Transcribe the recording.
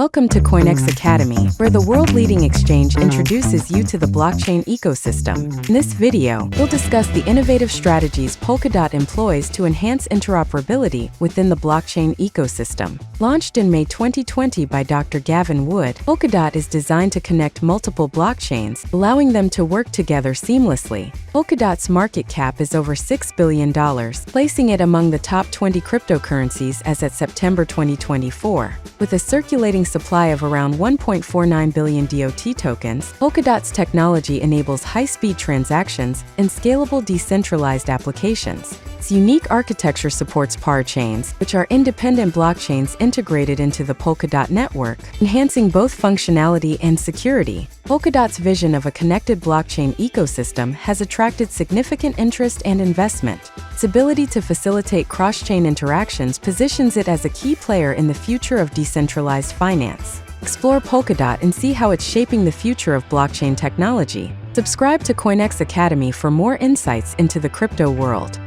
Welcome to CoinEx Academy, where the world-leading exchange introduces you to the blockchain ecosystem. In this video, we'll discuss the innovative strategies Polkadot employs to enhance interoperability within the blockchain ecosystem. Launched in May 2020 by Dr. Gavin Wood, Polkadot is designed to connect multiple blockchains, allowing them to work together seamlessly. Polkadot's market cap is over $6 billion, placing it among the top 20 cryptocurrencies as at September 2024. With a circulating supply of around 1.49 billion DOT tokens, Polkadot's technology enables high-speed transactions and scalable decentralized applications. Its unique architecture supports parachains, which are independent blockchains integrated into the Polkadot network, enhancing both functionality and security. Polkadot's vision of a connected blockchain ecosystem has attracted significant interest and investment. Its ability to facilitate cross-chain interactions positions it as a key player in the future of decentralized finance. Explore Polkadot and see how it's shaping the future of blockchain technology. Subscribe to CoinEx Academy for more insights into the crypto world.